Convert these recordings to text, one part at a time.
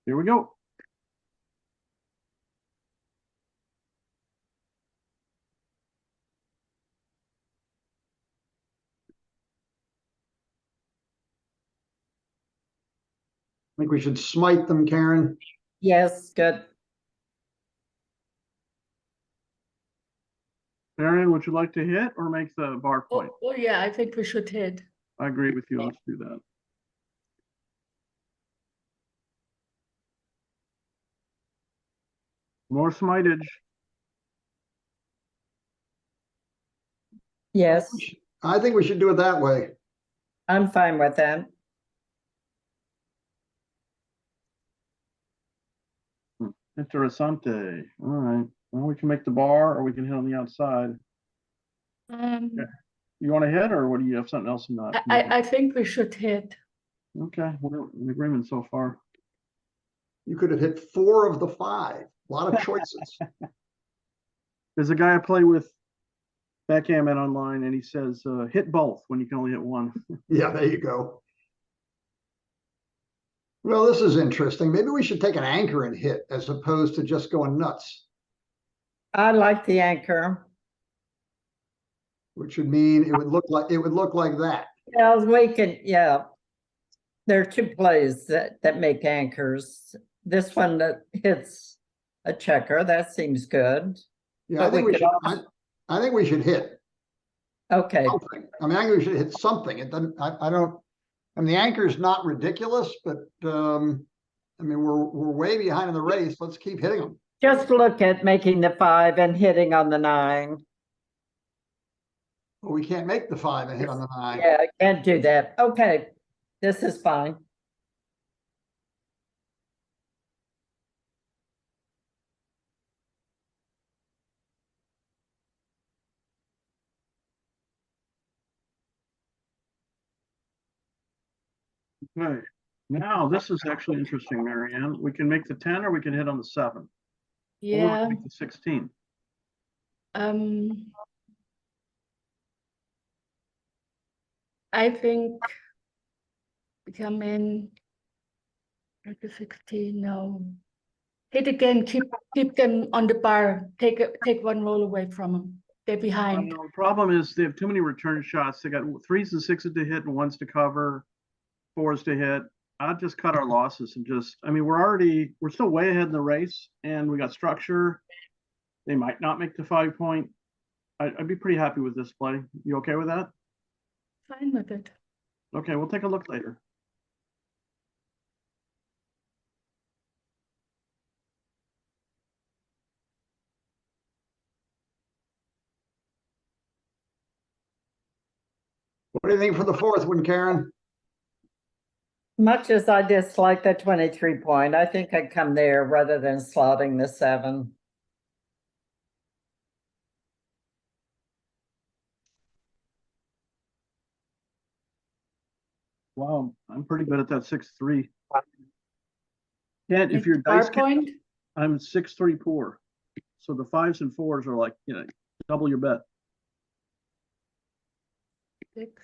Here we go. I think we should smite them, Karen. Yes, good. Marianne, would you like to hit or make the bar point? Oh, yeah, I think we should hit. I agree with you. Let's do that. More smitage. Yes, I think we should do it that way. I'm fine with that. Interessante. All right. Well, we can make the bar or we can hit on the outside. Okay. You want to hit or what do you have something else in that? I think we should hit. Okay, we're in agreement so far. You could have hit 4 of the 5. A lot of choices. There's a guy I play with Backgammon online and he says, hit both when you can only hit one. Yeah, there you go. Well, this is interesting. Maybe we should take an anchor and hit as opposed to just going nuts, I like the anchor. which would mean it would look like that. Yeah, we can, yeah. There are two plays that make anchors. This one that hits a checker, that seems good. Yeah, But we could also- I think we should hit Okay, something. I mean, I think we should hit something. It doesn't, I don't, I mean, the anchor is not ridiculous, but, I mean, we're way behind in the race. Let's keep hitting them. just look at making the 5 and hitting on the 9. But we can't make the 5 and hit on the 9. Yeah, I can't do that. Okay, this is fine. Okay. Now this is actually interesting, Marianne. We can make the 10 or we can hit on the 7. Or we Yeah. can make the 16. I think we come in at the 16. No. Hit again, keep them on the bar. Take one roll away from them. They're behind. The problem is they have too many return shots. They got 3s and 6s to hit and 1s to cover, 4s to hit. I'd just cut our losses and just, I mean, we're still way ahead in the race and we got structure. They might not make the 5 point. I'd be pretty happy with this play. You okay with that? Fine with it. Okay, we'll take a look later. What do you think for the 4th one, Karen? Much as I dislike the 23 point, I think I'd come there rather than slotting the 7. Wow, I'm pretty good at that 6-3. Kent, if Make your the bar dice can, point. I'm 6-3 poor. So the 5s and 4s are like, double your bet. 6.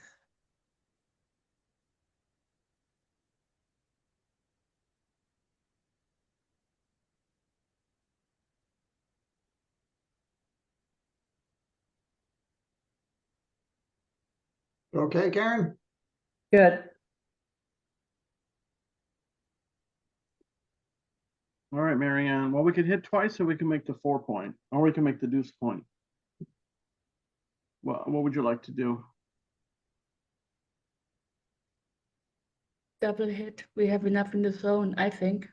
Okay, Karen? Good. All right, Marianne. Well, we can hit twice so we can make the 4 point, or we can make the deuce point. Well, what would you like to do? Double hit. We have enough in the zone, I think.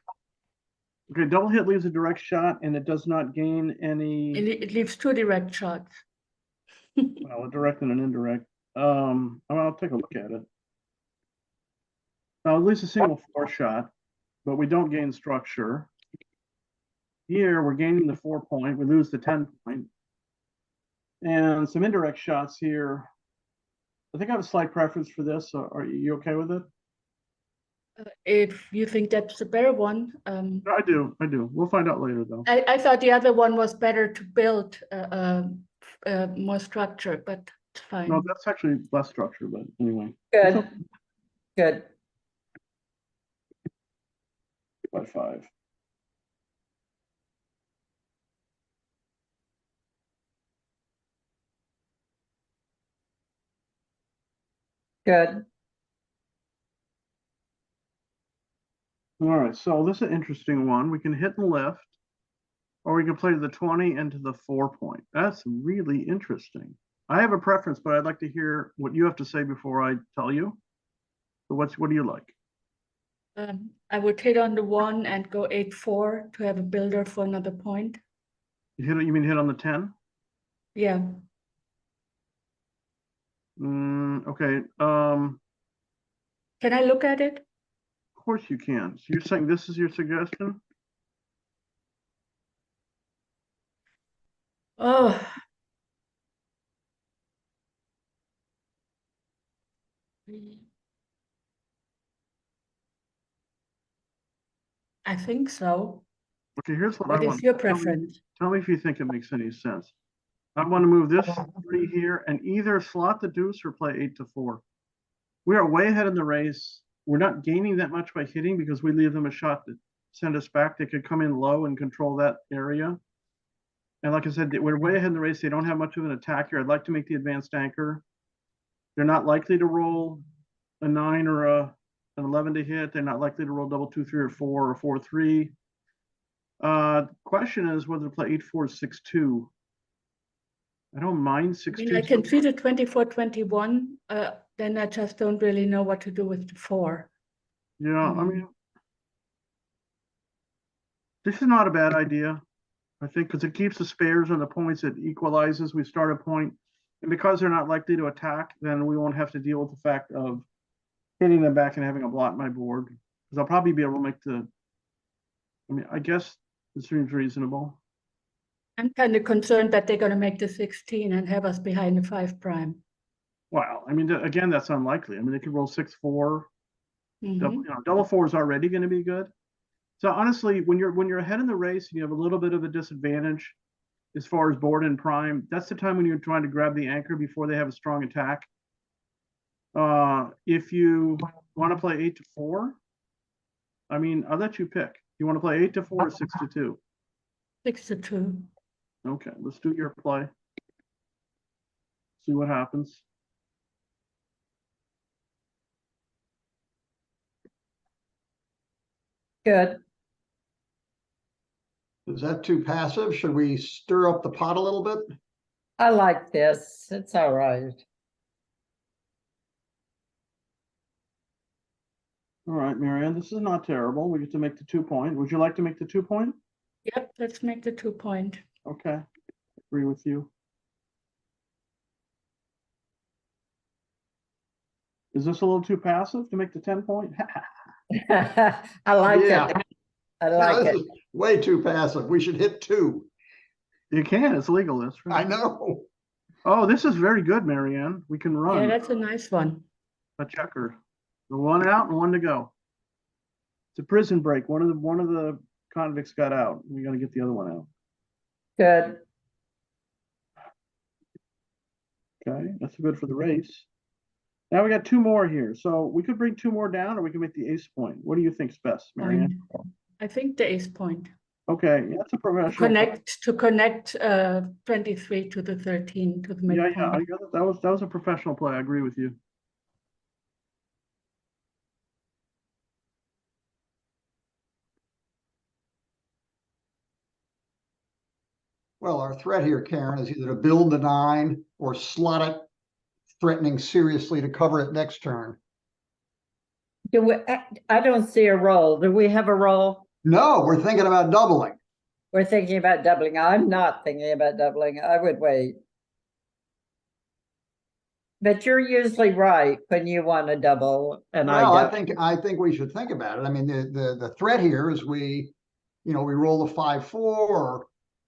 Okay, double hit leaves a direct shot and it does not gain any, It leaves 2 direct shots. well, a direct and an indirect. I'll take a look at it. Now, at least a single 4 shot, but we don't gain structure. Here, we're gaining the 4 point, we lose the 10 point. And some indirect shots here. I think I have a slight preference for this. Are you okay with it? If you think that's a better one. I do. We'll find out later, though. I thought the other one was better to build more structure, but it's fine. No, that's actually less structure, but anyway. Good. Good. by 5. Good. All right, so this is an interesting one. We can hit and lift, or we can play to the 20 and to the 4 point. That's really interesting. I have a preference, but I'd like to hear what you have to say before I tell you. So what do you like? I would hit on the 1 and go 8-4 to have a builder for another point. You mean hit on the 10? Yeah. Okay. Can I look at it? Of course you can. So you're saying this is your suggestion? Oh. I think so. Okay, here's what I What want. is your Tell me- preference? Tell me if you think it makes any sense. I want to move this 3 here and either slot the deuce or play 8 to 4. We are way ahead in the race. We're not gaining that much by hitting because we leave them a shot to send us back. They could come in low and control that area. And like I said, we're way ahead in the race. They don't have much of an attack here. I'd like to make the advanced anchor. They're not likely to roll a 9 or an 11 to hit. They're not likely to roll double 2, 3, or 4 or 4, 3. Question is whether to play 8, 4, 6, 2. I don't mind 6, I 2. mean, I can see the 24-21. Then I just don't really know what to do with the 4. Yeah, I mean, this is not a bad idea, I think, because it keeps the spares and the points. It equalizes. We start a point, and because they're not likely to attack, then we won't have to deal with the fact of hitting them back and having a blot in my board. Because I'll probably be able to make the. I mean, I guess it seems reasonable. I'm kind of concerned that they're going to make the 16 and have us behind the 5 prime. Wow, I mean, again, that's unlikely. I mean, they could roll 6, 4. Mhm. Double 4 is already going to be good. So honestly, when you're ahead in the race and you have a little bit of a disadvantage as far as board and prime, that's the time when you're trying to grab the anchor before they have a strong attack. If you want to play 8 to 4, I mean, I'll let you pick. You want to play 8 to 4 or 6 to 2? 6 to 2. Okay, let's do your play. See what happens. Good. Is that too passive? Should we stir up the pot a little bit? I like this. It's all right. All right, Marianne, this is not terrible. We get to make the 2 point. Would you like to make the 2 point? Yep, let's make the 2 point. Okay, agree with you. Is this a little too passive to make the 10 point? I like Yeah. it. I No, like this it. is way too passive. We should hit 2. You can, it's legal, that's I right. know. Oh, this is very good, Marianne. We can Yeah, run that's a nice one. a checker. The 1 out and 1 to go. It's a prison break. One of the convicts got out. We got to get the other one out. Good. Okay, that's good for the race. Now we got 2 more here. So we could bring 2 more down or we can make the ace point. What do you think's best, Marianne? Point. I think the ace point. Okay, that's a professional. To connect 23 to the 13 to the Yeah, midpoint. I got it. That was a professional play. I agree with you. Well, our threat here, Karen, is either to build the 9 or slot it, threatening seriously to cover it next turn. Do we, I don't see a roll. Do we have a roll? No, we're thinking about doubling. We're thinking about doubling. I'm not thinking about doubling. I would wait. But you're usually right when you want to double, and Well, I don't. I think we should think about it. I mean, the threat here is we roll a 5-4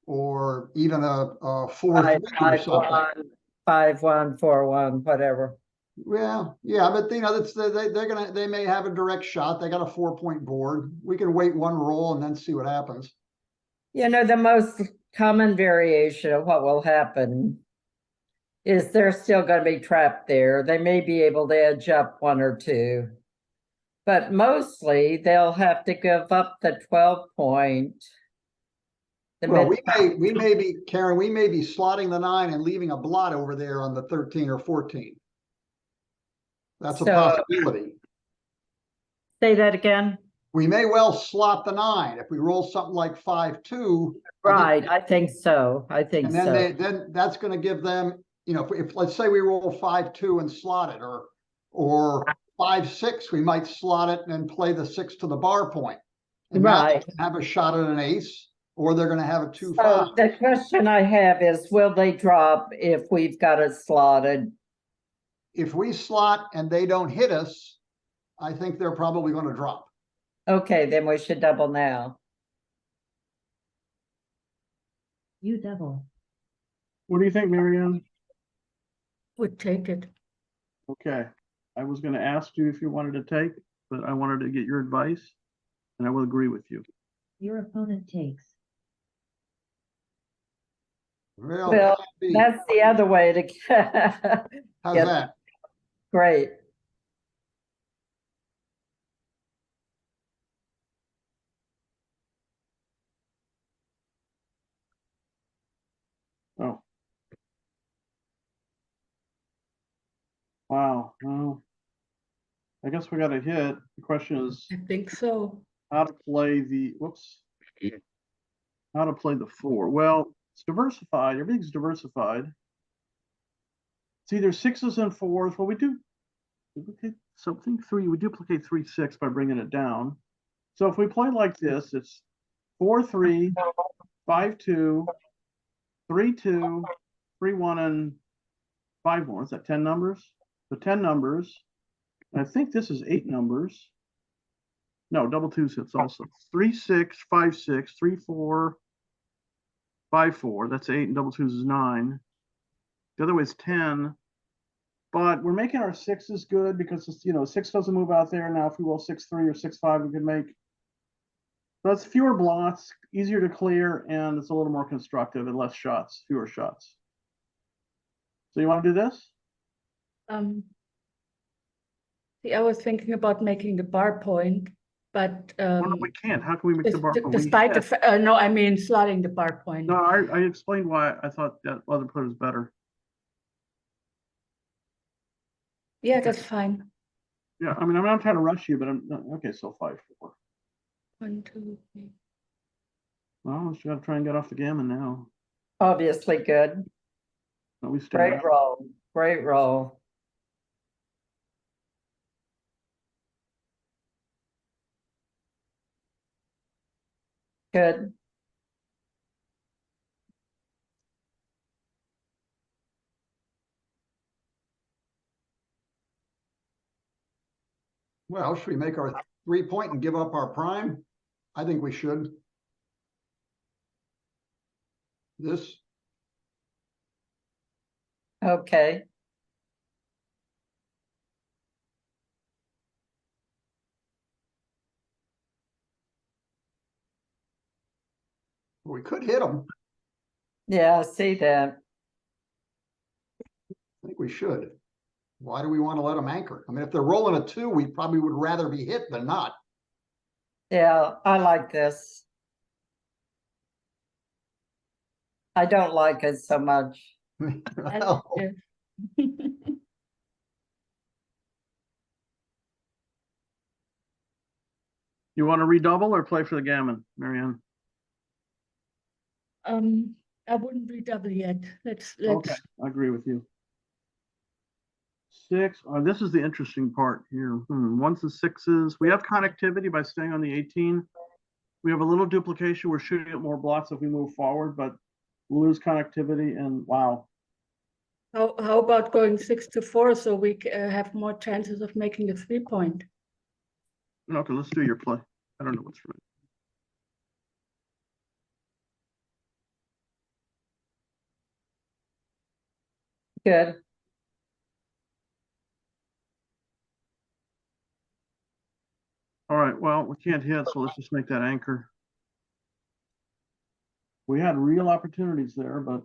or even a 4-3 or something. 5-1, 4-1, whatever. Well, yeah, but that's they may have a direct shot. They got a 4-point board. We can wait 1 roll and then see what happens. You know, the most common variation of what will happen is they're still going to be trapped there. They may be able to edge up 1 or 2. But mostly they'll have to give up the 12 point. The Well, mid, we may be, Karen, we may be slotting the 9 and leaving a blot over there on the 13 or 14. That's a So- possibility. say that again. We may well slot the 9 if we roll something like 5-2. Right, I think so. I think And then so. then that's gonna give them, you know, if let's say we roll 5-2 and slot it, or 5-6, we might slot it and then play the 6 to the bar point. And now they Right. can have a shot at an ace, or they're gonna have a 2-5. So the question I have is, will they drop if we've got it slotted? If we slot and they don't hit us, I think they're probably gonna drop. Okay, then we should double now. You double. What do you think, Marianne? Would take it. Okay, I was gonna ask you if you wanted to take, but I wanted to get your advice, and I will agree with you. Your opponent takes. Well, Well, can't be. that's the other way to How's get- that? great. Oh. Wow, well, I guess we got a hit. The question is I think so. how to play the, whoops. How to play the 4. Well, it's diversified. Everything's diversified. It's either 6s and 4s. Well, we do duplicate something 3. We duplicate 3, 6 by bringing it down. So if we play like this, it's 4, 3, 5, 2, 3, 2, 3, 1, and 5 more. Is that 10 numbers? So 10 numbers. And I think this is 8 numbers. No, double 2s hits also. 3, 6, 5, 6, 3, 4, 5, 4. That's 8, and double 2s is 9. The other way is 10. But we're making our 6s good because it's, you know, 6 doesn't move out there. Now, if we roll 6, 3 or 6, 5, we can make. So that's fewer blots, easier to clear, and it's a little more constructive and less shots, fewer shots. So you want to do this? See, I was thinking about making the bar point, but Well, no, we can't. How can we make the bar? point? We despite the hit. no, I mean slotting the bar point. No, I explained why I thought that other player was better. Yeah, that's fine. Yeah, I mean, I'm not trying to rush you, but I'm okay. So 5, 4. 1, 2, 3. Well, we just gotta try and get off the gammon now. Obviously good. No, we stay. Great roll. Great roll. Good. Well, should we make our 3-point and give up our prime? I think we should. This, Okay. we could hit them. Yeah, I see that. I think we should. Why do we want to let them anchor? I mean, if they're rolling a 2, we probably would rather be hit than not. Yeah, I like this. I don't like it so much. I Well, like it. You want to redouble or play for the gammon, Marianne? I wouldn't redouble yet. Let's Okay, I agree with you. 6. This is the interesting part here. 1s and 6s. We have connectivity by staying on the 18. We have a little duplication. We're shooting at more blocks if we move forward, but we lose connectivity. And wow, How about going 6 to 4 so we have more chances of making the 3-point? okay, let's do your play. I don't know what's right. Good. All right, well, we can't hit, so let's just make that anchor. We had real opportunities there, but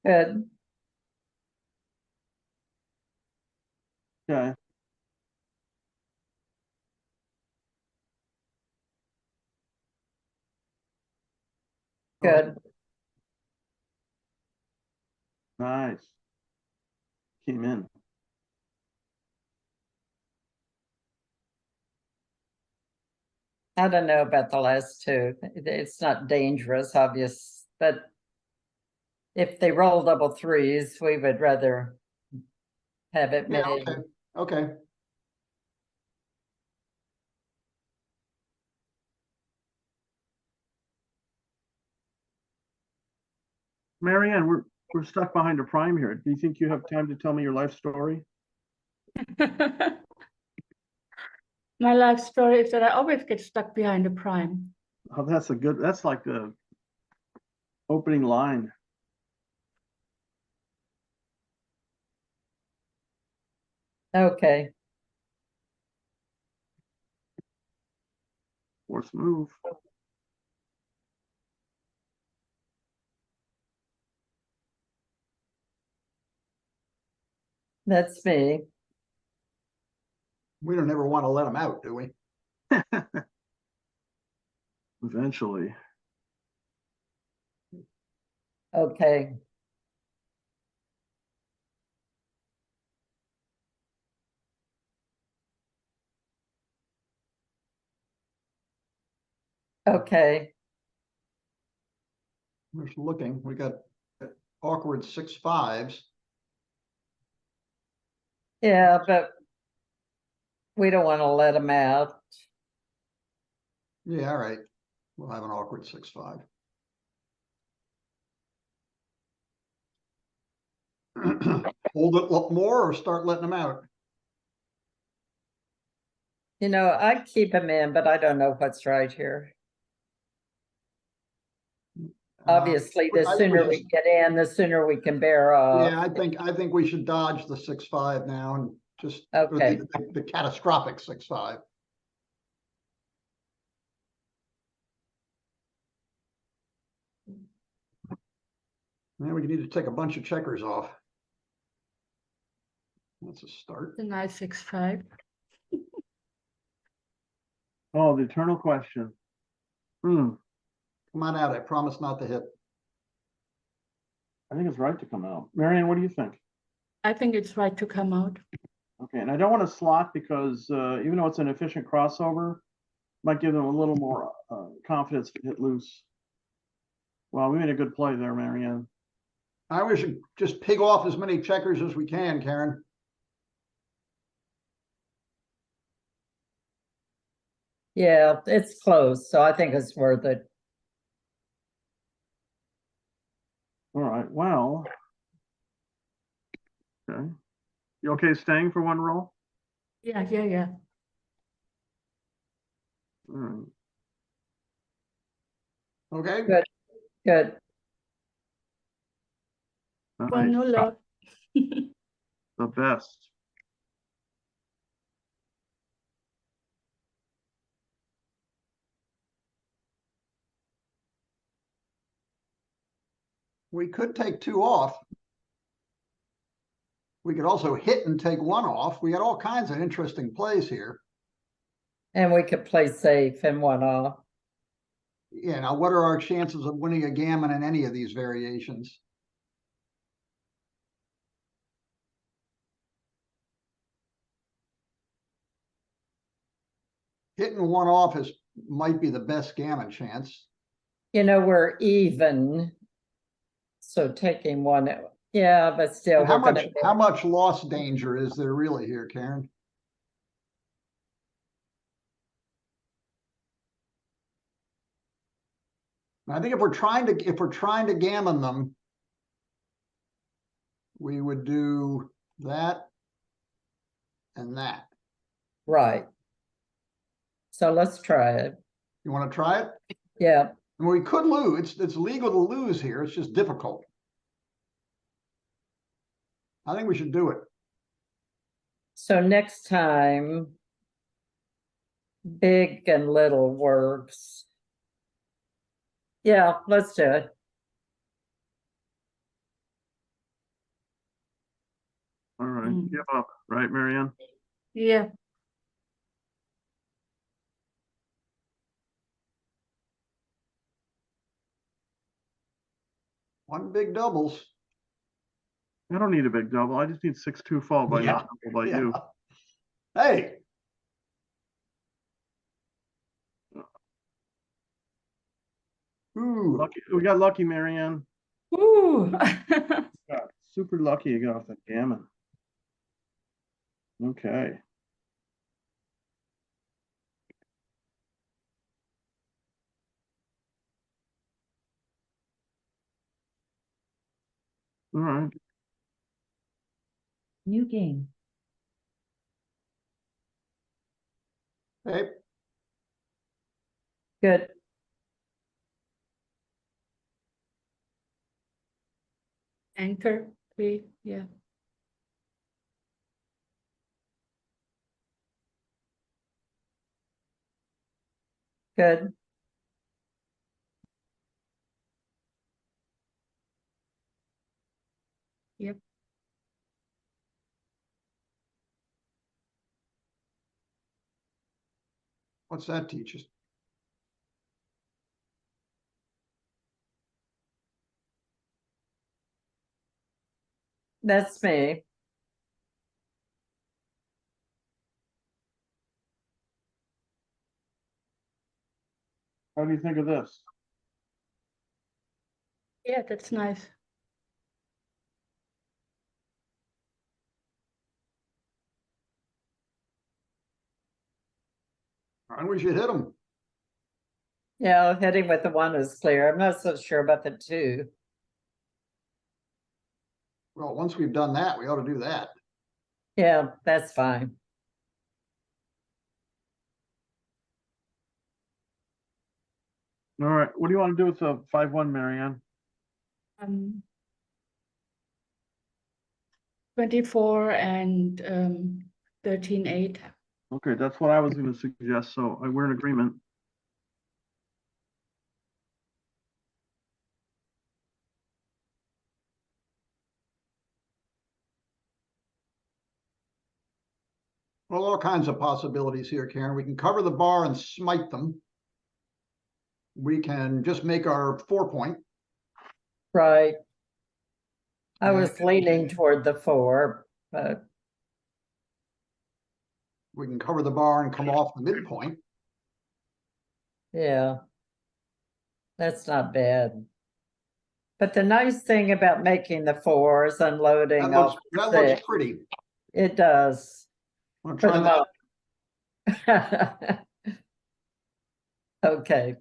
Good. Okay. Good. Nice. Came in. I don't know about the last two. It's not dangerous, obvious, but if they roll double threes, we would rather have it Yeah, made. okay, okay. Marianne, we're stuck behind a prime here. Do you think you have time to tell me your life story? My life story is that I always get stuck behind a prime. Oh, that's like the opening line. Okay, Force move. that's me. We don't ever want to let them out, do we? Eventually. Okay. Okay, We're just looking, we got awkward 6-5s. yeah, but we don't want to let them out. Yeah, all right. We'll have an awkward 6-5. Hold it up more or start letting them out? You know, I keep them in, but I don't know what's right here. Obviously, the I think we sooner we should- get in, the sooner we can bear off. Yeah, I think we should dodge the 6-5 now and just, or Okay. the catastrophic 6-5. Now we need to take a bunch of checkers off. That's a start. The nice 6-5. Oh, the eternal question. Hmm. Come on out, I promise not to hit. I think it's right to come out. Marianne, what do you think? I think it's right to come out. Okay, and I don't want to slot because even though it's an efficient crossover, might give them a little more confidence to hit loose. Wow, we made a good play there, Marianne. I wish we just pig off as many checkers as we can, Karen. Yeah, it's close, so I think it's worth it. All right, well. Okay. You okay staying for one roll? Yeah, yeah, yeah. All right. Okay, Good. Good. One no Nice. love. The best. we could take 2 off. We could also hit and take 1 off. We got all kinds of interesting plays here. And we could play safe and one off. Yeah, now what are our chances of winning a gammon in any of these variations? Hitting 1 off might be the best gammon chance. You know, we're even. So taking one, yeah, but still, How we're gonna. much loss danger is there really here, Karen? I think if we're trying to gammon them, we would do that and that. Right. So let's try it. You want to try it? Yeah, I mean, we could lose. It's legal to lose here. It's just difficult. I think we should do it. so next time, big and little works. Yeah, let's do it. All right, Mm. give up, right, Marianne? Yeah, One big doubles. I don't need a big double. I just need 6-2 fall by Yeah, you. Hey, ooh, Lucky, we got lucky, Marianne. Ooh. Got super lucky you got off that gammon. Okay. All right. New game. hey, Good. anchor 3, yeah. Good. Yep. what's that teach us? That's me. How do you think of this? Yeah, that's nice. And we should hit them. Yeah, hitting with the 1 is clear. I'm not so sure about the 2. Well, once we've done that, we ought to do that. Yeah, that's fine. All right. What do you want to do with the 5-1, Marianne? 24 and 13-8. Okay, that's what I was going to suggest. So we're in agreement. Well, all kinds of possibilities here, Karen. We can cover the bar and smite them. We can just make our 4-point. Right. I Yeah. was leaning toward the 4, but We can cover the bar and come off the midpoint. yeah. That's not bad. But the nice thing about making the 4 is unloading That off looks 6. pretty. It does. Want to For try the that? moment. Okay.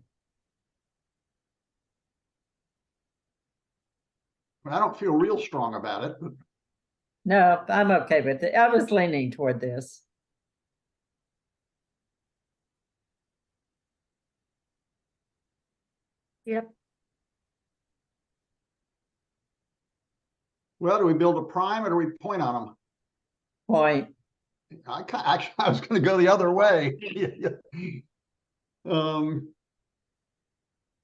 I don't feel real strong about it, but No, I'm okay with it. I was leaning toward this. Yep. well, do we build a prime or do we point on them? Point. Actually, I was going to go the other way.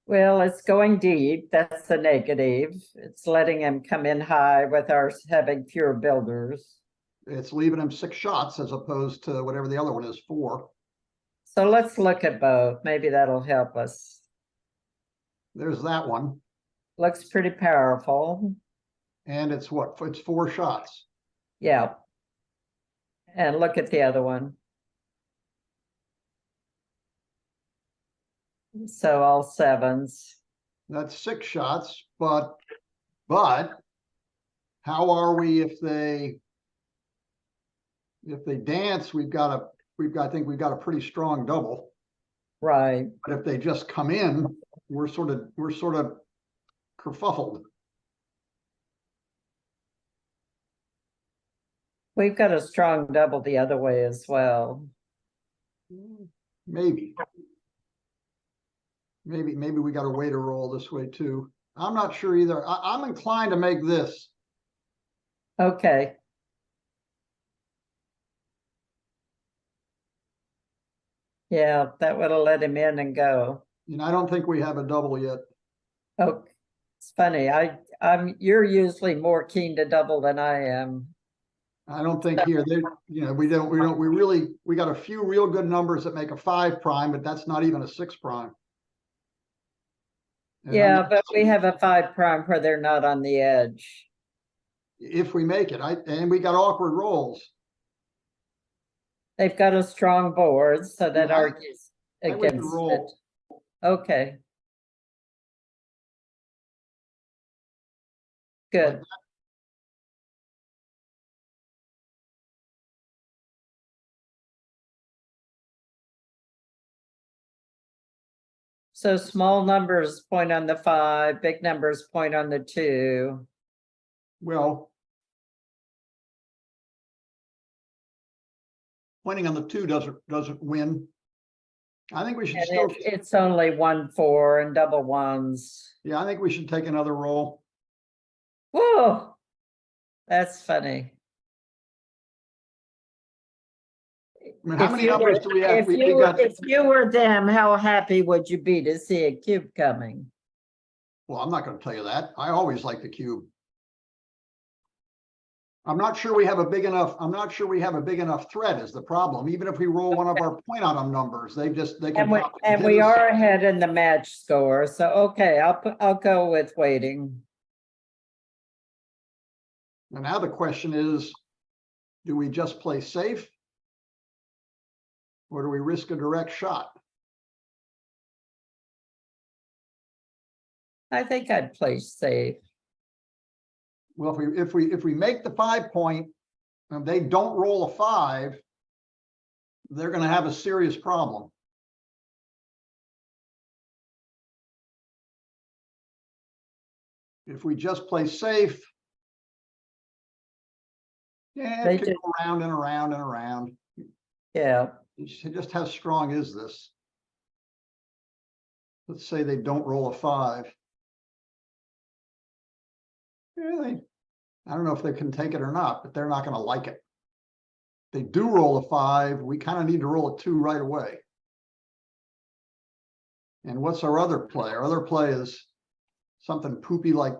Well, it's going deep. That's the negative. It's letting him come in high with our having fewer builders. It's leaving him 6 shots as opposed to whatever the other one is, 4. So let's look at both. Maybe that'll help us. There's that one. Looks pretty powerful. And it's what? It's 4 shots. Yeah. And look at the other one. So all 7s. That's 6 shots, but how are we if they dance? I think we've got a pretty strong double. Right. But if they just come in, we're sort of kerfuffled. We've got a strong double the other way as well. Maybe we got a way to roll this way too. I'm not sure either. I'm inclined to make this. Okay. Yeah, that would have let him in and go. I don't think we have a double yet. Oh, it's funny. You're usually more keen to double than I am. I don't think here, they, we got a few real good numbers that make a 5 prime, but that's not even a 6 prime. And Yeah, I'm- but we have a 5 prime where they're not on the edge. If we make it, and we got awkward rolls. They've got a strong board, so that Yeah, argues I would against it. roll. Okay. Good. So small numbers point on the 5, big numbers point on the 2. Well, pointing on the 2 doesn't win. I think we should And still, it's only 1, 4 and double ones. yeah, I think we should take another roll. Whoa, that's funny. I mean, how If many you numbers were- do we have? If We you got, if you were them, how happy would you be to see a cube coming? well, I'm not gonna tell you that. I always like the cube. I'm not sure we have a big enough threat is the problem. Even if we roll one of our point on them numbers, they can. And we pop and hit we us. are ahead in the match score, so okay, I'll go with waiting. And now the question is, do we just play safe? Or do we risk a direct shot? I think I'd play safe. Well, if we make the 5 point and they don't roll a 5, they're gonna have a serious problem. If we just play safe, yeah, They it could do. go around and around and around. Yeah, Just how strong is this? Let's say they don't roll a 5. Yeah, I don't know if they can take it or not, but they're not gonna like it. They do roll a 5, we kind of need to roll a 2 right away. And what's our other play? Our other play is something poopy like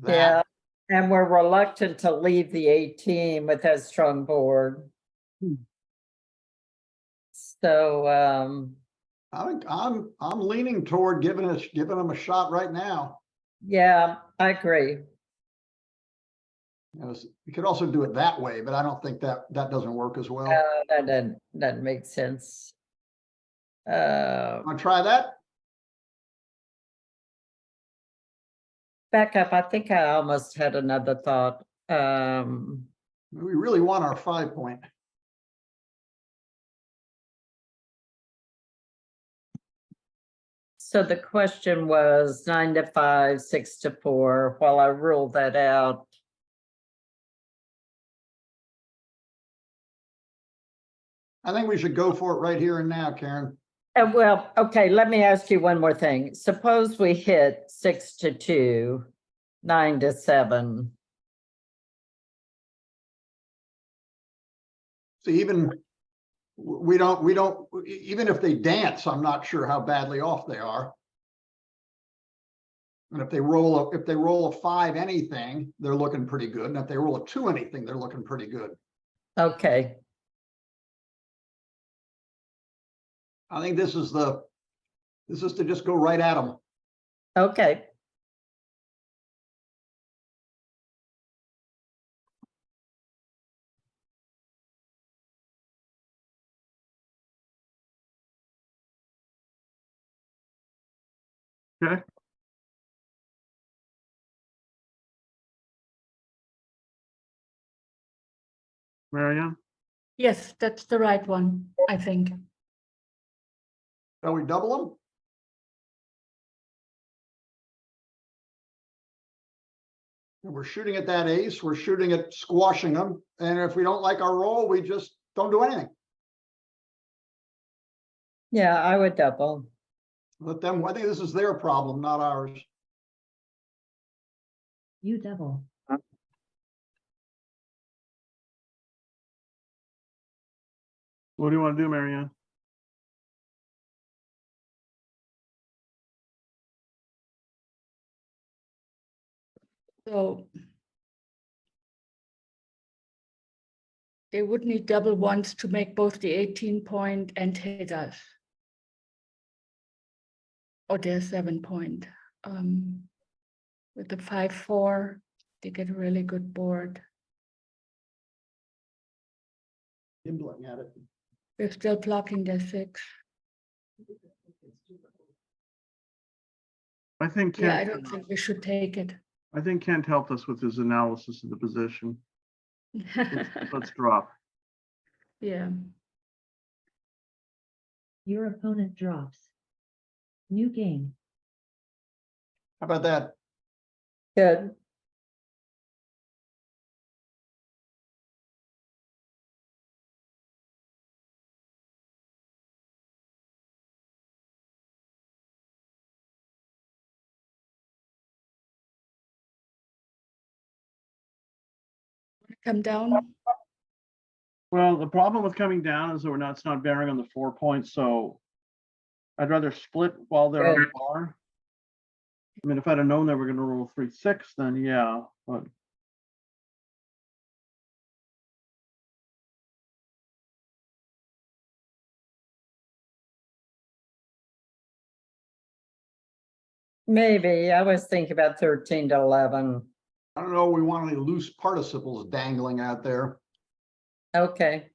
yeah. that. And we're reluctant to leave the 18 with that strong board. So I think I'm leaning toward giving them a shot right now. yeah, I agree. We could also do it that way, but I don't think that doesn't work as well. That doesn't make sense. Want to try that? Back up, I think I almost had another thought. We really want our 5 point. So the question was 9 to 5, 6 to 4. While I ruled that out, I think we should go for it right here and now, Karen. well, okay, let me ask you one more thing. Suppose we hit 6 to 2, 9 to 7. So even even if they dance, I'm not sure how badly off they are. And if they roll a 5 anything, they're looking pretty good. And if they roll a 2 anything, they're looking pretty good. Okay, I think this is to just go right at them. okay. Okay. Marianne? Yes, that's the right one, I think. Shall we double them? And we're shooting at that ace, we're shooting at squashing them. And if we don't like our roll, we just don't do anything. Yeah, I would double. Let them, I think this is their problem, not ours. You double. What do you want to do, Marianne? So They would need double ones to make both the 18 point and hit us. Or their 7 point. With the 5-4, they get a really good board. Nibbling at it. We're still blocking their 6. I think Yeah, I Kent, don't think we should take it. I think Kent helped us with his analysis of the position. Let's drop. Yeah. Your opponent drops. New game. How about that? Good. Come down. Well, the problem with coming down is that it's not bearing on the 4 points, so I'd rather split while they're on the bar. I mean, if I'd have known they were gonna roll 3-6, then yeah, but Maybe. I was thinking about 13 to 11. I don't know, we want any loose participles dangling out there. Okay.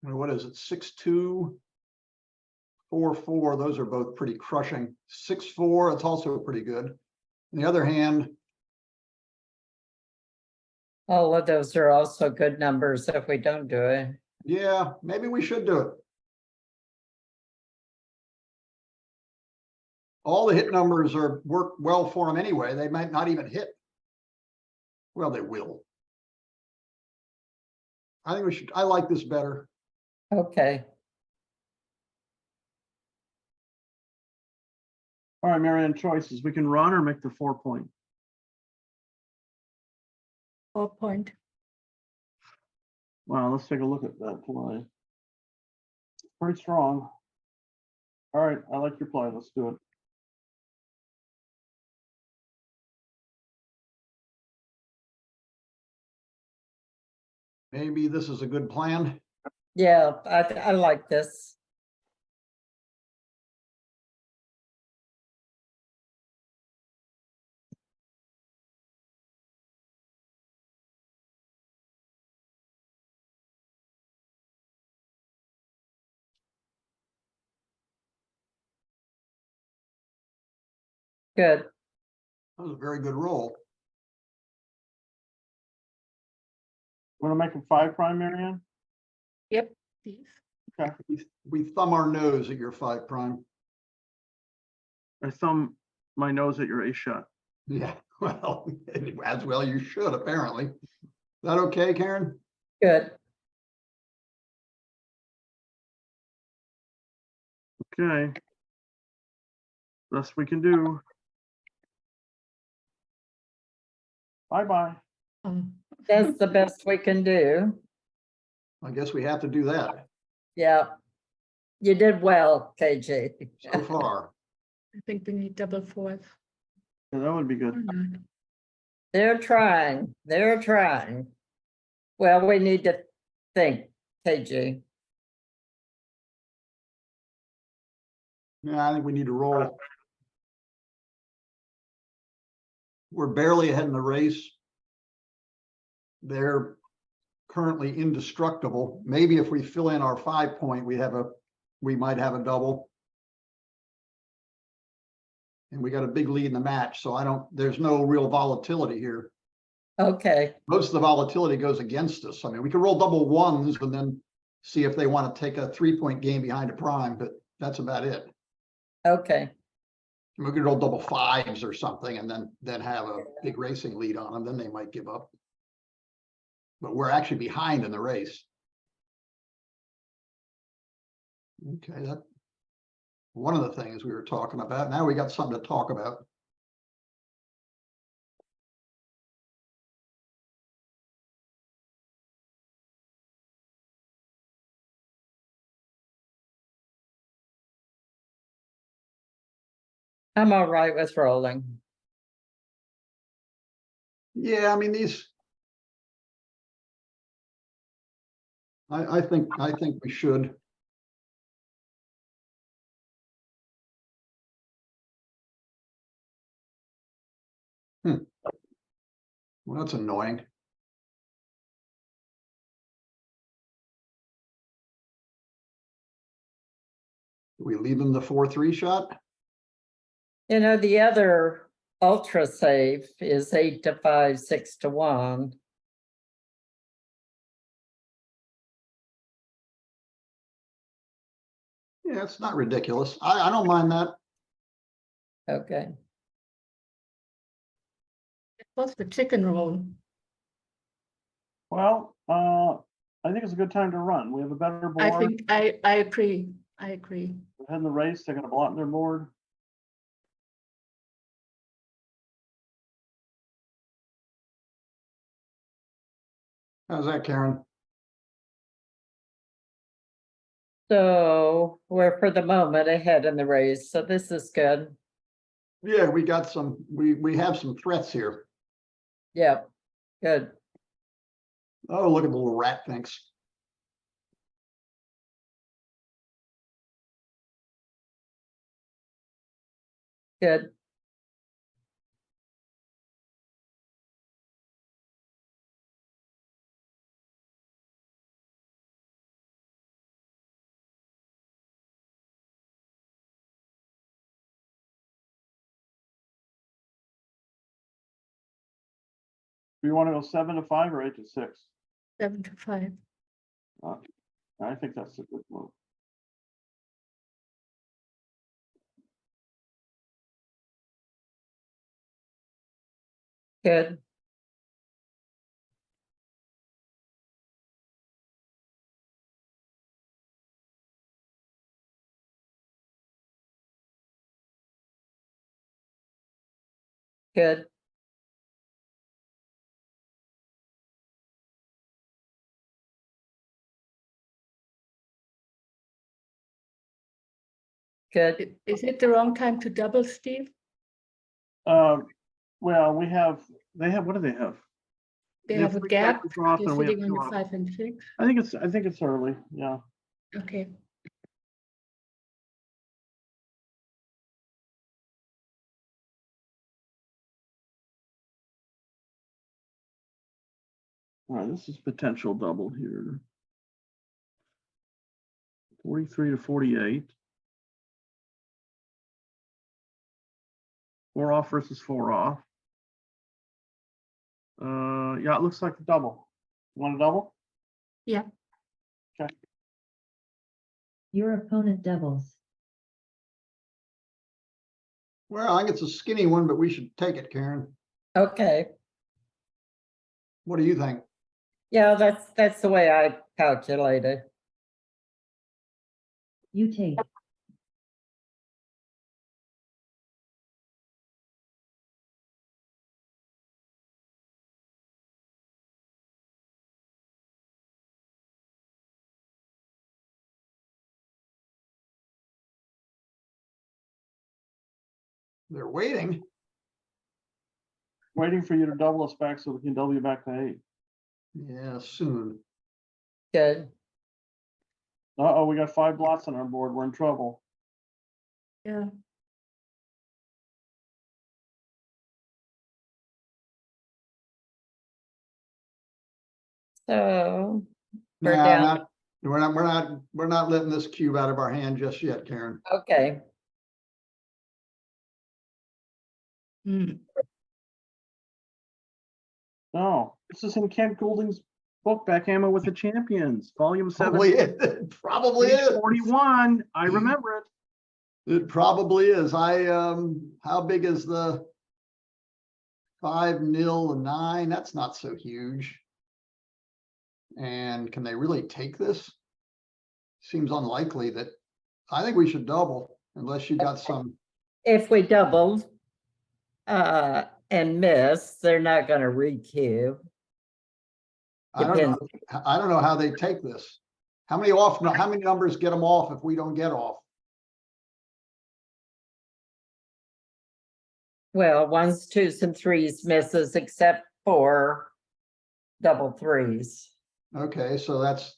And what is it, 6-2? 4-4, those are both pretty crushing. 6-4, it's also pretty good. On the other hand, All of those are also good numbers if we don't do it. yeah, maybe we should do it. All the hit numbers work well for them anyway. They might not even hit. Well, they will. I think we should, I like this better. Okay. all right, Marianne, choices. We can run or make the 4 point. 4 point. Wow, let's take a look at that play. Pretty strong. All right, I like your play. Let's do it. Maybe this is a good plan. Yeah, I like this. Good. That was a very good roll. Want to make a 5 prime, Marianne? Yep. Please. Okay. We thumb our nose at your 5 prime. I thumb my nose at your ace shot. Yeah, well, as well you should, apparently. Is that okay, Karen? Good. Okay. Best we can do. Bye-bye. That's the best we can do. I guess we have to do that Yeah. You did well, KG. so far. I think we need double 4s. Yeah, that would be good. Or not. They're trying. They're trying. Well, we need to think, KG. Yeah, I think we need to roll. We're barely ahead in the race. They're currently indestructible. Maybe if we fill in our 5 point, we might have a double. And we got a big lead in the match, so there's no real volatility here. Okay. Most of the volatility goes against us. I mean, we could roll double ones and then see if they want to take a 3 point game behind a prime, but that's about it. Okay. We could roll double 5s or something and then have a big racing lead on them, then they might give up. But we're actually behind in the race. Okay, that one of the things we were talking about. Now we got something to talk about. I'm all right with rolling. Yeah, I mean, these I think we should. Well, that's annoying. Do we leave him the 4-3 shot? You know, the other ultra safe is 8-5, 6-1. Yeah, it's not ridiculous. I don't mind that. Okay, What's the chicken roll? Well, I think it's a good time to run. We have a better I board. think I agree. I agree. We're heading the race. They're gonna blot in their board. How's that, Karen? so we're for the moment ahead in the race, so this is good. Yeah, we got some, we have some threats here. Yep, good, Oh, look at the little rat things. good. Do you want to go 7-5 or 8-6? 7-5. I think that's a good move. Good. Good. Good. Is it the wrong time to double, Steve? Well, they have, what do they have? They Yeah, have a three gap. checkers off They're and we have sitting on two the off. 5 and 6. I think it's early, yeah. Okay. All right, this is potential double here. 43 to 48. 4 off versus 4 off. Yeah, it looks like a double. Want a double? Yeah. Okay. Your opponent doubles. Well, I think it's a skinny one, but we should take it, Karen. Okay, What do you think? yeah, that's the way I calculated. You take. They're waiting. Waiting for you to double us back so we can double you back to 8. Yeah, soon. Good. Uh-oh, we got 5 blots on our board. We're in trouble. Yeah. So we're Nah, down. we're not letting this cube out of our hand just yet, Karen. Okay, Hmm. No, this is in Kent Goulding's book, Backgammon with the Champions, volume 7. Probably is. 41. I remember it. It probably is. How big is the 5-0 and 9? That's not so huge. And can they really take this? Seems unlikely that, I think we should double unless you got some, if we doubled and miss, they're not gonna recube. I don't know. I don't know how they take this. How many numbers get them off if we don't get off? Well, 1s, 2s, and 3s misses except for double 3s. Okay, so that's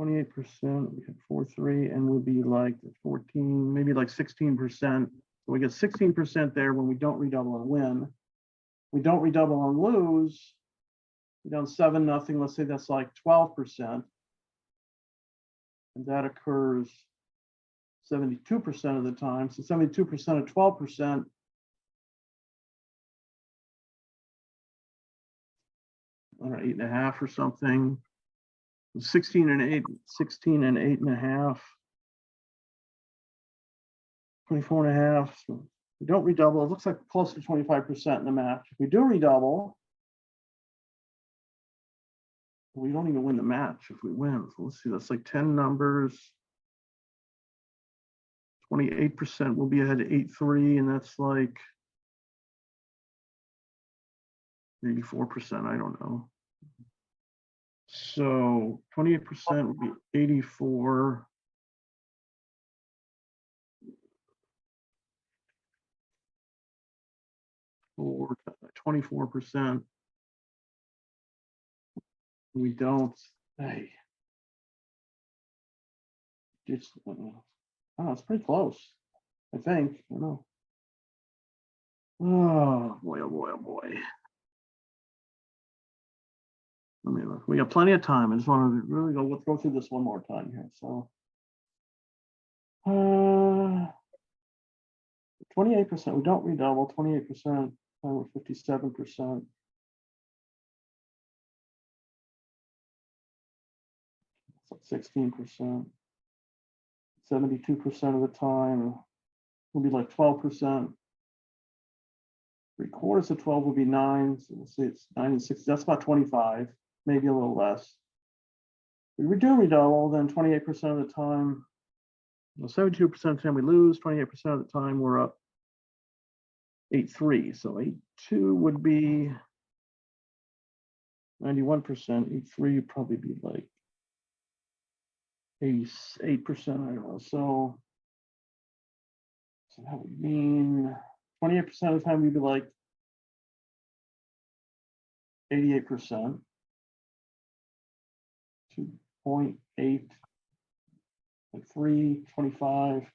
28%, we had 4-3, and we'll be like 14, maybe like 16%. So we get 16% there when we don't redouble and win. We don't redouble and lose. We're down 7-0. Let's say that's like 12%. And that occurs 72% of the time. So 72% of 12%. I don't know, 8.5 or something. 16 and 8.5. 24.5. So we don't redouble. It looks like close to 25% in the match. If we do redouble, we don't even win the match if we win. So let's see, that's like 10 numbers. 28% will be ahead of 8-3, and that's like 84%. I don't know. So 28% would be 84. Or 24%. We don't. Hey. Just, oh, it's pretty close, I think. I don't know. Oh boy, oh boy, oh boy. Let me look. We got plenty of time. I just want to really go through this one more time here. So 28%. We don't redouble. 28%. We're 57%. 16%. 72% of the time will be like 12%. 3/4 of 12 will be 9. So we'll say it's 9 and 6. That's about 25, maybe a little less. If we do redouble, then 28% of the time, 72% of the time we lose, 28% of the time we're up 8-3. So 8-2 would be 91%. 8-3 would probably be like 88%. I don't know. So that would mean 28% of the time we'd be like 88%. 2.8, like 3.25.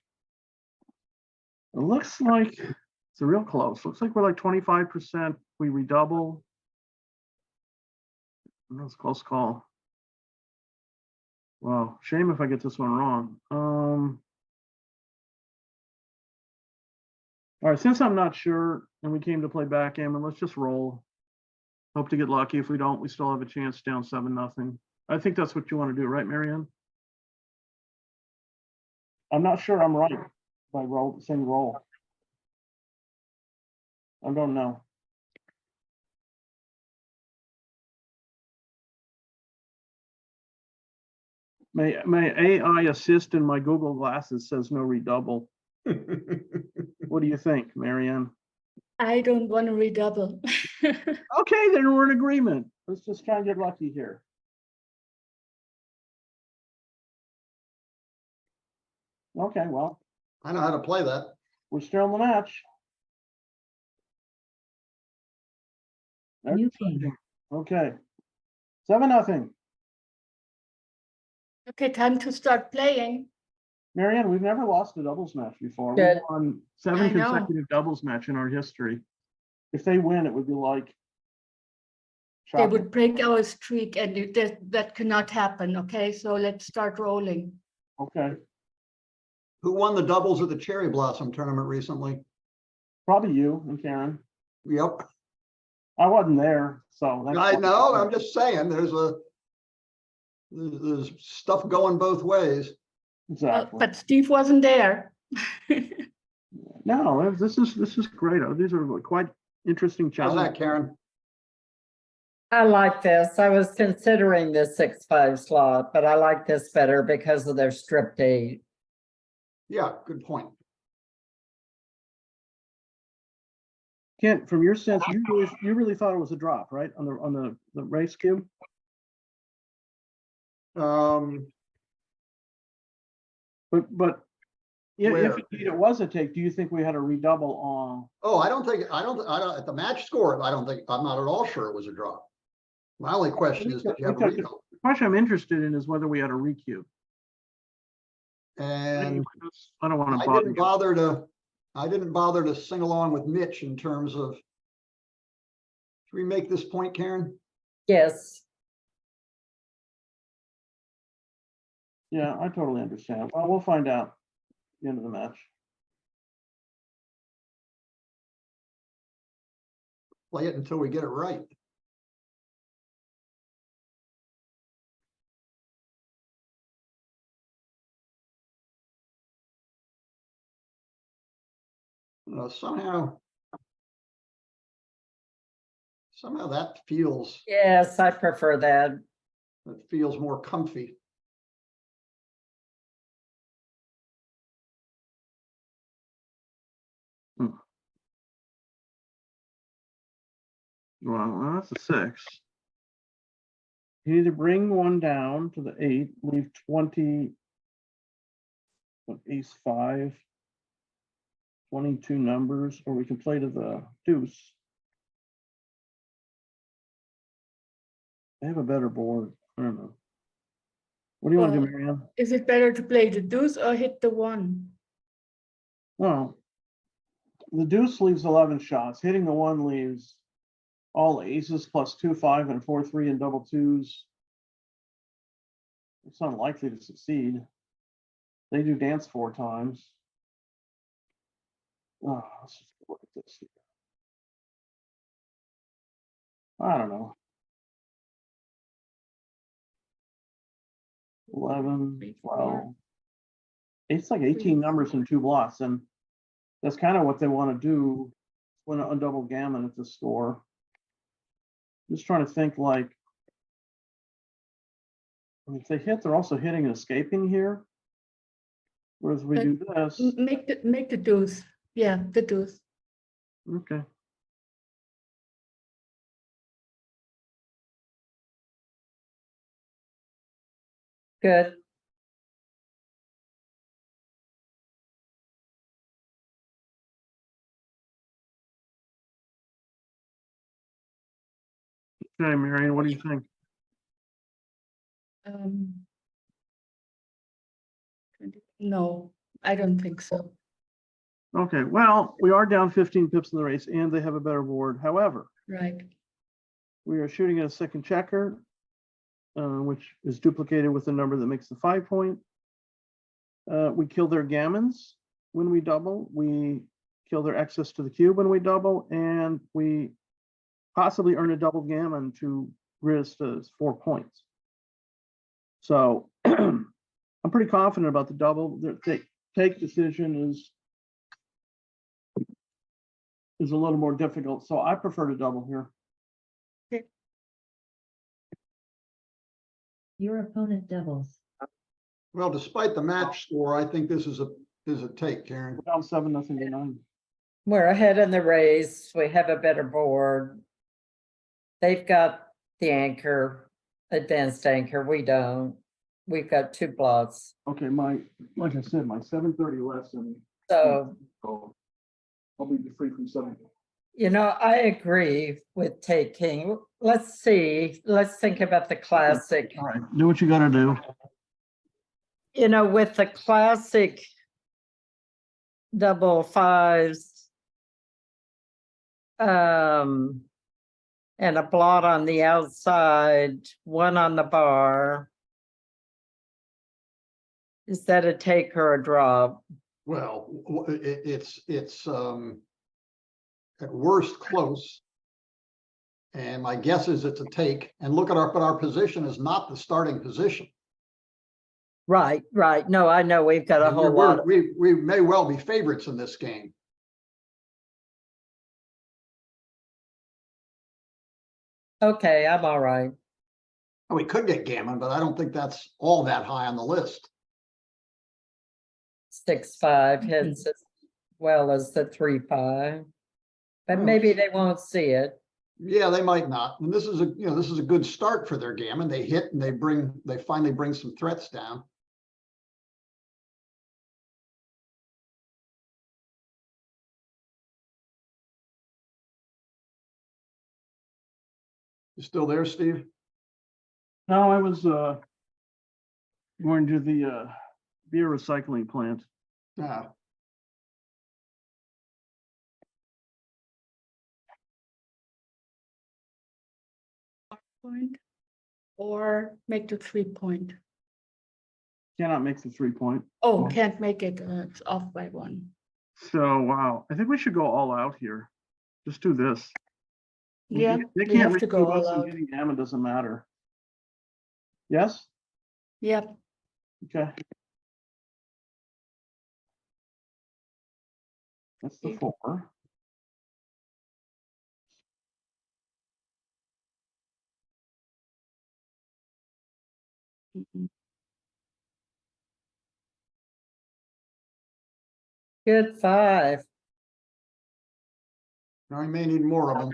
It looks like it's a real close. Looks like we're like 25%. We redouble. That's a close call. Wow, shame if I get this one wrong. All right, since I'm not sure and we came to play backgammon, let's just roll. Hope to get lucky. If we don't, we still have a chance down 7-0. I think that's what you want to do, right, Marianne? I'm not sure I'm right by saying roll. I don't know. My AI assist in my Google Glasses says no redouble. What do you think, Marianne? I don't want to redouble. Okay, then we're in agreement. Let's just try and get lucky here. Okay, well, I know how to play that. we're still in the match. New king. Okay. 7-0. Okay, time to start playing. Marianne, we've never lost a doubles match before. Good. We've won 7 I know. consecutive doubles match in our history. If they win, it would be like They shocking. would break our streak, and that cannot happen. Okay, so let's start rolling. Okay, Who won the doubles at the Cherry Blossom tournament recently? probably you and Karen. Yep, I wasn't there, so that's I know, I'm just saying, there's stuff going both ways. exactly. But Steve wasn't there. No, this is great. These are quite interesting How's challenges. that, Karen? I like this. I was considering the 6-5 slot, but I like this better because of their stripped 8. Yeah, good point. Kent, from your sense, you really thought it was a drop, right? On the race cube? But yeah, Where? if indeed it was a take, do you think we had a redouble on? Oh, I don't, at the match score, I'm not at all sure it was a drop. My only question is, did you have a read? question I'm interested in is whether we had a recue. And I don't want to I bother didn't you. bother to sing along with Mitch in terms of. Should we make this point, Karen? Yes, Yeah, I totally understand. Well, we'll find out at the end of the match. Play it until we get it right. Somehow that feels, yes, I prefer that. more comfy. Well, that's a 6. You either bring one down to the 8, leave 20, ace 5, 22 numbers, or we can play to the deuce. They have a better board. I don't know. What do you want to do, Well, Marianne? Is it better to play the deuce or hit the 1? Well, the deuce leaves 11 shots. Hitting the 1 leaves all aces plus 2, 5, and 4, 3, and double twos. It's unlikely to succeed. They do dance 4 times. Oh, let's just look at this here. I don't know. 11, 12. It's like 18 numbers in 2 blocks, and that's kind of what they want to do when on double gammon at the store. Just trying to think, like, if they hit, they're also hitting and escaping here. Whereas we do this. Make the deuce. Yeah, the deuce. Okay. Good. Okay, Marianne, what do you think? No, I don't think so. Okay, well, we are down 15 pips in the race and they have a better board. However, Right. we are shooting at a second checker, which is duplicated with the number that makes the 5 point. We kill their gammons when we double. We kill their excess to the cube when we double, and we possibly earn a double gammon to grid to 4 points. So I'm pretty confident about the double. The take decision is a little more difficult, so I prefer to double here. Your opponent doubles. Well, despite the match score, I think this is a take, Karen. We're down 7-0 to 9. We're ahead in the race. We have a better board. They've got the anchor, advanced anchor. We don't. We've got 2 blocks. Okay, like I said, my 7:30 lesson. So, I'll be free from 7. you know, I agree with taking. Let's see. Let's think about the classic. All right, do what you gotta do. You know, with the classic double 5s, and a blot on the outside, 1 on the bar. Is that a take or a drop? Well, it's at worst close. And my guess is it's a take. And look at but our position is not the starting position. Right, right. No, I know we've got a And whole lot. we may well be favorites in this game. Okay, I'm all right. And we could get gammon, but I don't think that's all that high on the list. 6-5 hits as well as the 3-5. But Well, maybe they won't see it. Yeah, they might not. And this is a good start for their gammon. They hit and they finally bring some threats down. You still there, Steve? No, I was going to the beer recycling plant. Ah, Point or make the 3-point. Cannot make the 3-point. Oh, can't make it. It's off by 1. So wow, I think we should go all out here. Just do this. Yeah, They we can't have to go recoup us, all and out. getting gammon doesn't matter. Yes. Yep. Okay. That's the Yeah. 4. Mhm. Good 5. now I may need more of them.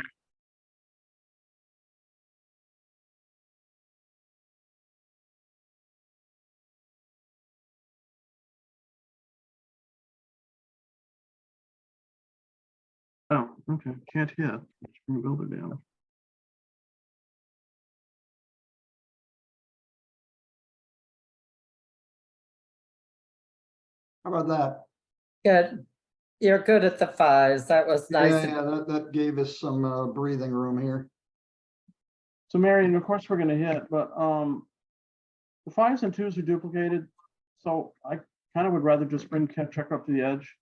Oh, okay. Can't hit. Let's bring the builder down. How about that? Good. You're good at the 5s. That was nice. Yeah, that gave us some breathing room here. So Marion, of course we're gonna hit, but the 5s and 2s are duplicated. So I kind of would rather just bring checker up to the edge.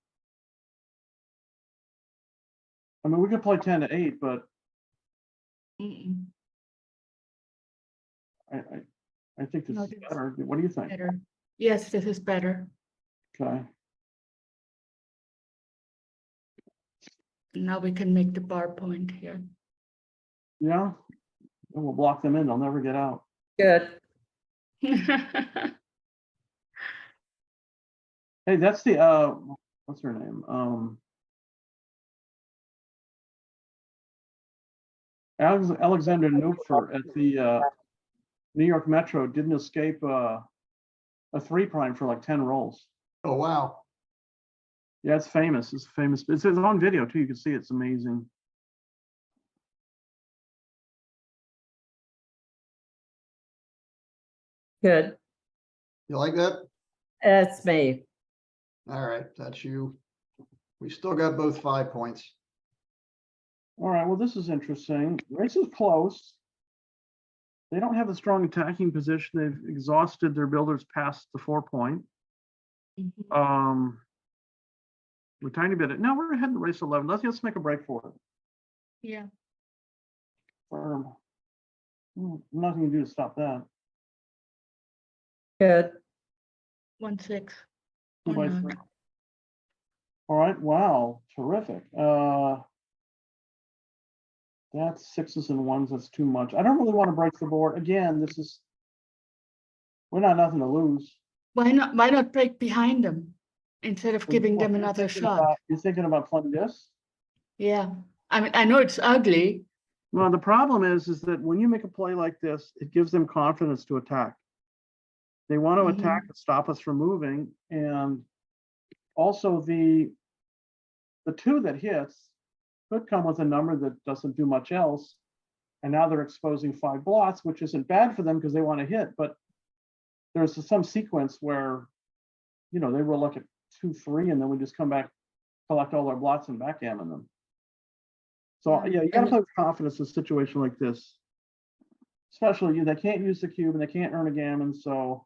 I mean, we could play 10 to 8, but Mm-mm. I think this No, is this is better. What do you think? Better. Yes, this is better. Okay. Now we can make the bar point here. Yeah. And we'll block them in. They'll never get out. Good. Hey, that's the what's her name? Alexander Nupfer at the New York Metro didn't escape a 3 prime for like 10 rolls. Oh, wow. Yeah, it's famous. It's famous. It's on video too. You can see it's amazing. Good. You like that? That's me. All right, that's you. We still got both 5 points. All right. Well, this is interesting. Race is close. They don't have a strong attacking position. They've exhausted their builders past the 4-point. Mhm. We're tiny bit. No, we're ahead in the race 11. Let's make a break for it. Yeah. Nothing to do to stop that. Good. 1-6. 2 by 3. 1-9. All right. Wow. Terrific. That's 6s and 1s. That's too much. I don't really want to break the board. Again, we're not nothing to lose. Why not break behind them instead of giving them another shot? You're thinking about playing this? Yeah. I mean, I know it's ugly. Well, the problem is that when you make a play like this, it gives them confidence to attack. They want to attack and stop us from moving. And also the 2 that hits could come with a number that doesn't do much else. And now they're exposing 5 blots, which isn't bad for them because they want to hit. But there's some sequence where, they roll like a 2-3, and then we just come back, collect all our blots and backgammon them. So yeah, you got to play with confidence in a situation like this. Especially they can't use the cube and they can't earn a gammon, so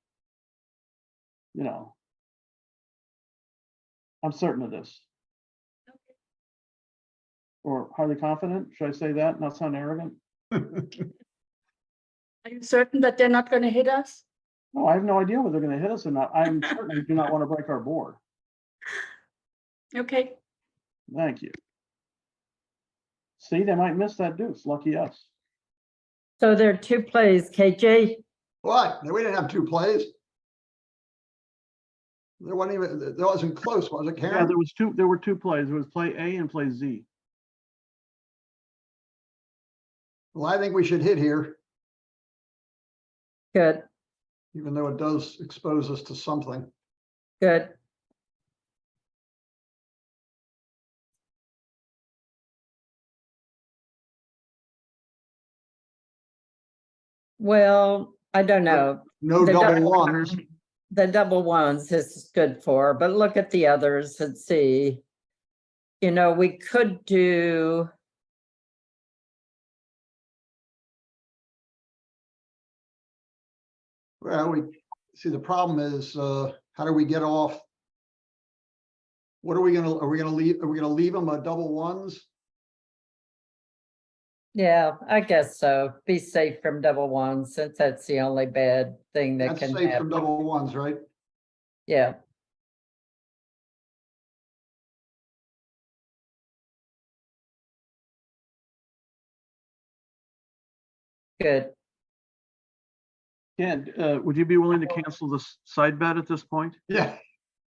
I'm certain of this. Or highly confident. Should I say that? Not sound arrogant? Are you certain that they're not going to hit us? No, I have no idea whether they're going to hit us or not. I'm certain we do not want to break our board. Okay. Thank you. See, they might miss that deuce. Lucky us. So there are 2 plays, KJ. What? We didn't have 2 plays. There wasn't close, was it, Yeah, Karen? there were 2 plays. It was play A and play Z. Well, I think we should hit here, Good. even though it does expose us to something. Good. Well, I don't know. No The double ones. The double ones is good for, but look at the others and see. You know, we could do, Well, we, see, the problem is, how do we get off? What are we gonna leave them at double ones? yeah, I guess so. Be safe from double ones since that's the only bad thing that That's can safe happen. from double ones, right? Yeah. Good. Ken, would you be willing to cancel this side bet at this point? Yeah.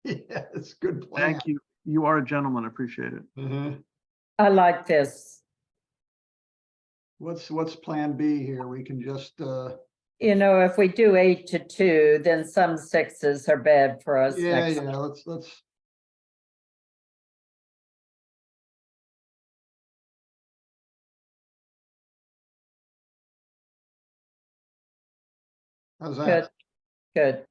Yeah, it's a good plan. Thank you. You are a gentleman. I appreciate it. Mhm. I like this. What's plan B here? We can just, You know, if we do 8-2, then some sixes are bad for us yeah, next. yeah, let's. How's Good, that? good.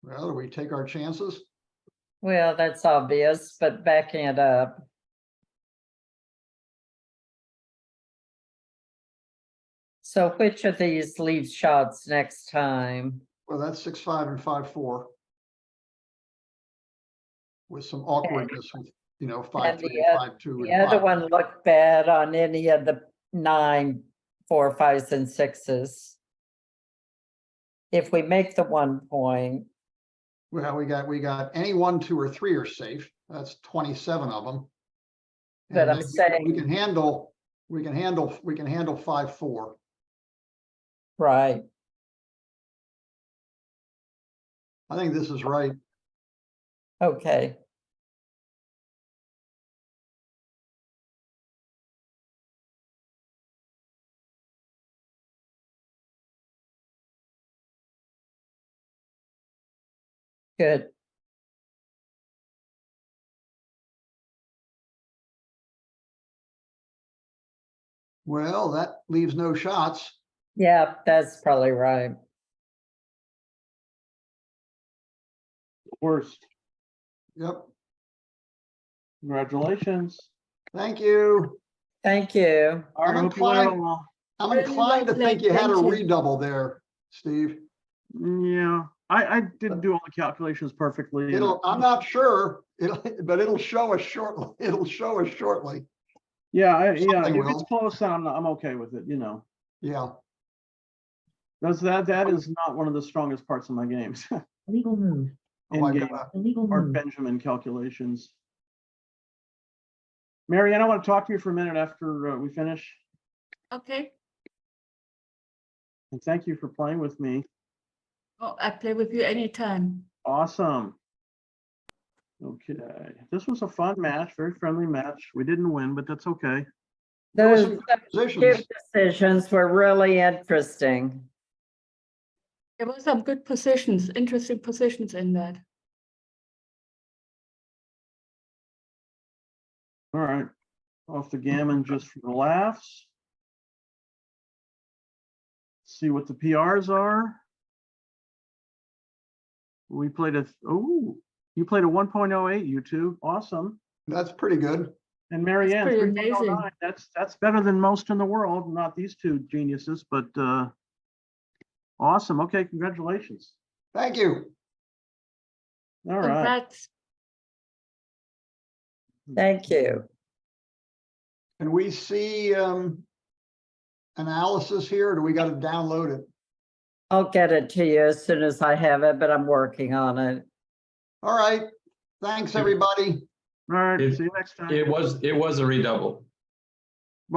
Well, do we take our chances? Well, that's obvious, but backing it up. So which of these leaves shots next time? Well, that's 6-5 and 5-4. With some awkwardness with, 5-3 and 5-2. The and other 5-4. one looked bad on any of the 9, 4, 5s, and 6s. If we make the 1 point, Well, we got any 1, 2, or 3 are safe. That's 27 of them. But And I'm then saying- we can handle 5-4. right? I think this is right. Okay. Good. Well, that leaves no shots. Yeah, that's probably right. Worst. Yep. Congratulations. Thank you. Thank you. All right, I I'm hope you win it inclined- all. I'm Very inclined to well think played, you had a thank you. redouble there, Steve. Yeah, I didn't do all the calculations perfectly. and- I'm not sure, but it'll show us shortly. It'll show us shortly. Yeah, Something if it's will. close, then I'm okay with it, Yeah. That is not one of the strongest parts of my games. Illegal move. Oh my In-game God. Illegal Art move. Benjamin calculations. Marianne, I want to talk to you for a minute after we finish, Okay. and thank you for playing with me. Oh, I play with you anytime. Awesome. Okay, this was a fun match, very friendly match. We didn't win, but that's okay. There were Those some good two positions. decisions were really interesting. There were some good positions, interesting positions in that. All right, off the gammon just for the laughs. See what the PRs are. We played you played a 1.08, you two, awesome. That's pretty good. And Marianne, pretty 3.09, amazing. that's better than most in the world, not these two geniuses, but awesome. Okay, congratulations. Thank you. All right. Congrats. Thank you. Can we see analysis here, or do we got to download it? I'll get it to you as soon as I have it, but I'm working on it. All right. Thanks, everybody. All right, It- see you next time. It was a redouble.